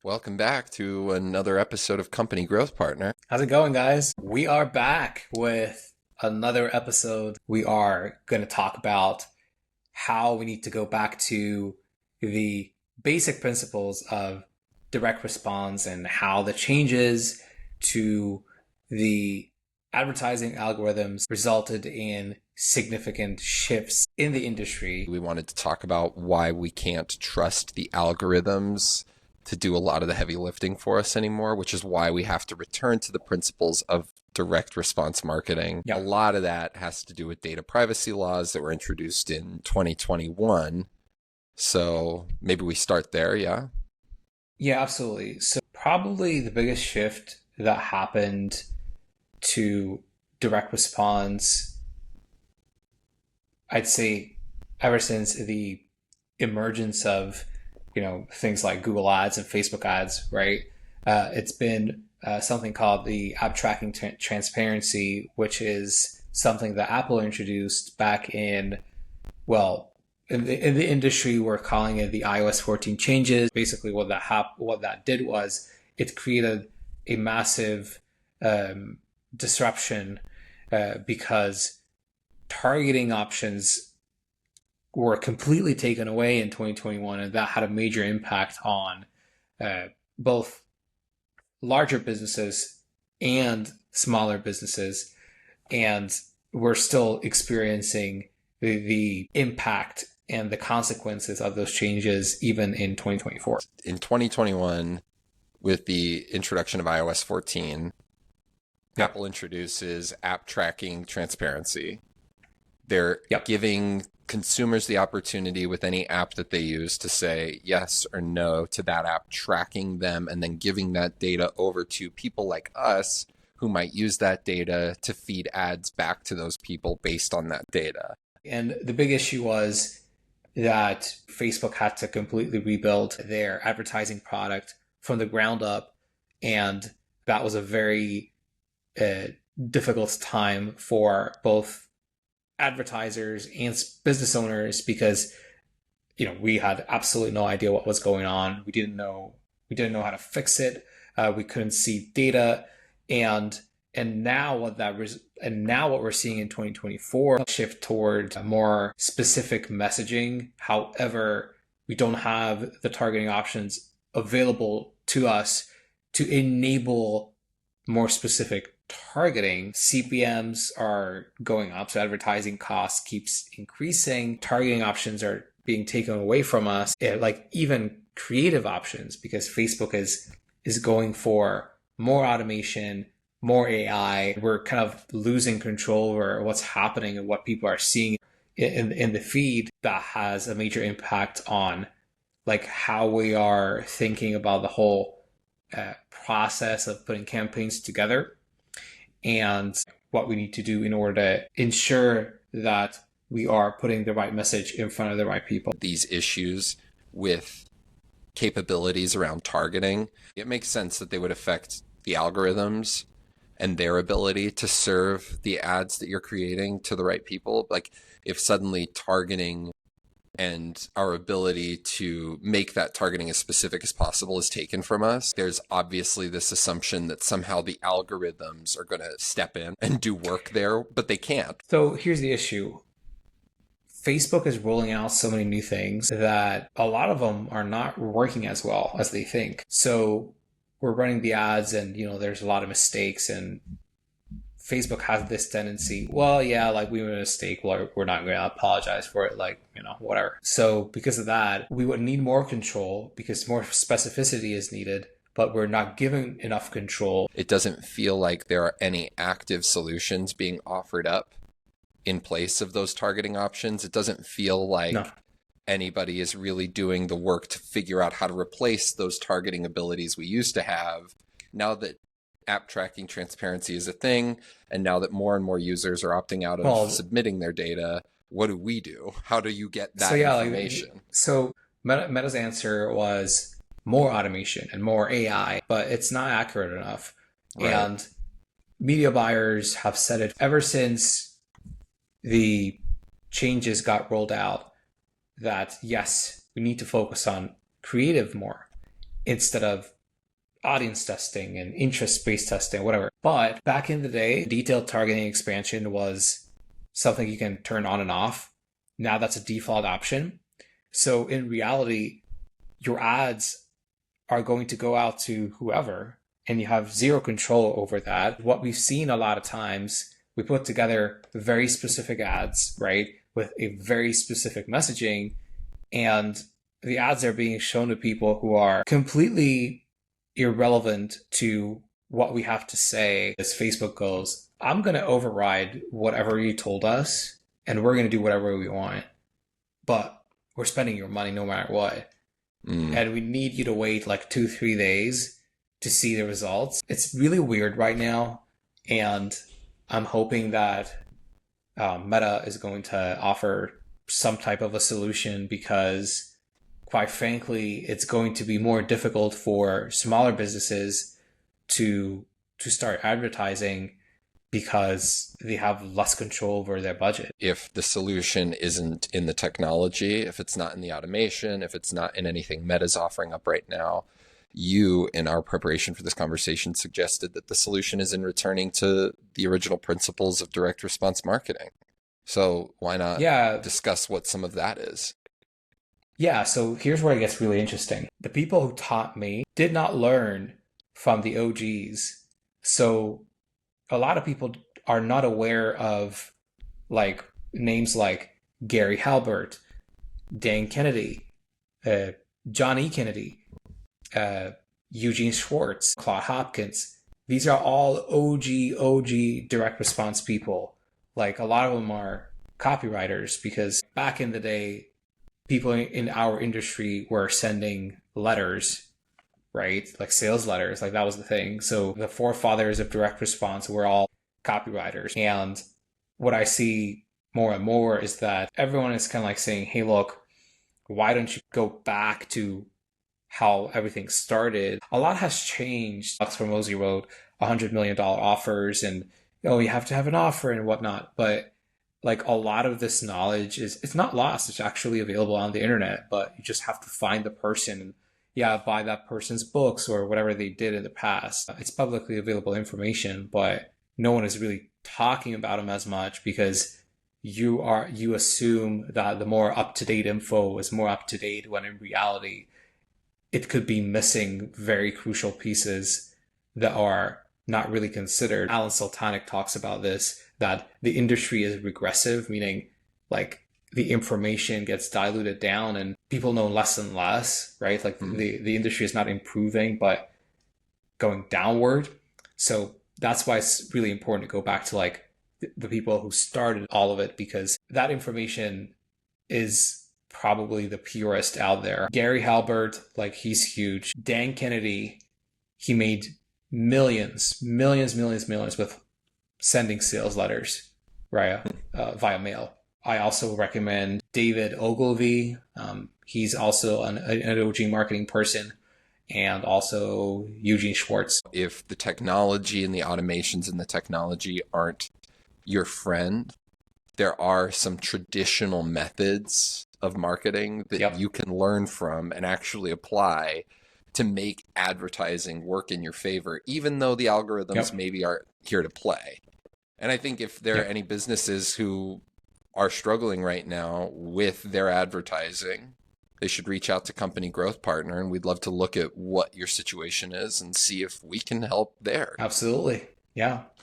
Welcome back to another episode of Company Growth Partner. How's it going, guys? We are back with another episode. We are going to talk about how we need to go back to the basic principles of direct response and how the changes to the advertising algorithms resulted in significant shifts in the industry. We wanted to talk about why we can't trust the algorithms to do a lot of the heavy lifting for us anymore, which is why we have to return to the principles of direct response marketing. Yep. A lot of that has to do with data privacy laws that were introduced in 2021. So maybe we start there, yeah? Yeah, absolutely. So probably the biggest shift that happened to direct response, I'd say ever since the emergence of things like Google Ads and Facebook Ads, right? It's been something called the app tracking transparency, which is something that Apple introduced back in the industry, we're calling it the iOS 14 changes. Basically, what that did was it created a massive disruption because targeting options were completely taken away in 2021, and that had a major impact on both larger businesses and smaller businesses. And we're still experiencing the impact and the consequences of those changes even in 2024. In 2021, with the introduction of iOS 14, Apple introduces app tracking transparency. They're giving consumers the opportunity with any app that they use to say yes or no to that app, tracking them, and then giving that data over to people like us who might use that data to feed ads back to those people based on that data. And the big issue was that Facebook had to completely rebuild their advertising product from the ground up. And that was a very difficult time for both advertisers and business owners because we had absolutely no idea what was going on. We didn't know how to fix it. We couldn't see data, and now what we're seeing in 2024 shift toward more specific messaging. However, we don't have the targeting options available to us to enable more specific targeting. CPMs are going up, so advertising costs keeps increasing. Targeting options are being taken away from us, like even creative options, because Facebook is going for more automation, more AI. We're kind of losing control over what's happening and what people are seeing in the feed. That has a major impact on like how we are thinking about the whole process of putting campaigns together and what we need to do in order to ensure that we are putting the right message in front of the right people. These issues with capabilities around targeting, it makes sense that they would affect the algorithms and their ability to serve the ads that you're creating to the right people. Like if suddenly targeting and our ability to make that targeting as specific as possible is taken from us, there's obviously this assumption that somehow the algorithms are going to step in and do work there, but they can't. So here's the issue. Facebook is rolling out so many new things that a lot of them are not working as well as they think. So we're running the ads and, there's a lot of mistakes, and Facebook has this tendency, like we made a mistake, we're not going to apologize for it, whatever. So because of that, we would need more control because more specificity is needed, but we're not given enough control. It doesn't feel like there are any active solutions being offered up in place of those targeting options. It doesn't feel like anybody is really doing the work to figure out how to replace those targeting abilities we used to have. Now that app tracking transparency is a thing, and now that more and more users are opting out of submitting their data, what do we do? How do you get that information? So Meta's answer was more automation and more AI, but it's not accurate enough. Right. And media buyers have said it ever since the changes got rolled out that yes, we need to focus on creative more. instead of audience testing and interest-based testing, whatever. But back in the day, detailed targeting expansion was something you can turn on and off. Now that's a default option. So in reality, your ads are going to go out to whoever, and you have zero control over that. What we've seen a lot of times, we put together very specific ads, right, with a very specific messaging, and the ads are being shown to people who are completely irrelevant to what we have to say. As Facebook goes, I'm going to override whatever you told us, and we're going to do whatever we want, but we're spending your money no matter what. And we need you to wait like 2-3 days to see the results. It's really weird right now, and I'm hoping that Meta is going to offer some type of a solution, because quite frankly, it's going to be more difficult for smaller businesses to start advertising because they have less control over their budget. If the solution isn't in the technology, if it's not in the automation, if it's not in anything Meta's offering up right now, you, in our preparation for this conversation, suggested that the solution is in returning to the original principles of direct response marketing. So why not discuss what some of that is? Yeah, so here's where it gets really interesting. The people who taught me did not learn from the OGs. So a lot of people are not aware of like names like Gary Halbert, Dan Kennedy, John E. Kennedy, Eugene Schwartz, Claude Hopkins. These are all OG direct response people. Like a lot of them are copywriters, because back in the day, people in our industry were sending letters, right? Like sales letters, like that was the thing. So the forefathers of direct response were all copywriters. And what I see more and more is that everyone is kind of like saying, hey, look, why don't you go back to how everything started? A lot has changed. Alex Hormozy wrote $100 million offers, and you have to have an offer and whatnot. But like a lot of this knowledge it's not lost. It's actually available on the internet, but you just have to find the person and buy that person's books or whatever they did in the past. It's publicly available information, but no one is really talking about them as much, because you assume that the more up-to-date info is more up-to-date, when in reality it could be missing very crucial pieces that are not really considered. Alan Sultanic talks about this, that the industry is regressive, meaning like the information gets diluted down and people know less and less, right? Like the industry is not improving, but going downward. So that's why it's really important to go back to like the people who started all of it, because that information is probably the purest out there. Gary Halbert, like he's huge. Dan Kennedy, he made millions with sending sales letters via mail. I also recommend David Ogilvy. He's also an OG marketing person, and also Eugene Schwartz. If the technology and the automations in the technology aren't your friend, there are some traditional methods of marketing that you can learn from and actually apply to make advertising work in your favor, even though the algorithms maybe aren't here to play. And I think if there are any businesses who are struggling right now with their advertising, they should reach out to Company Growth Partner, and we'd love to look at what your situation is and see if we can help there. Absolutely. Yeah.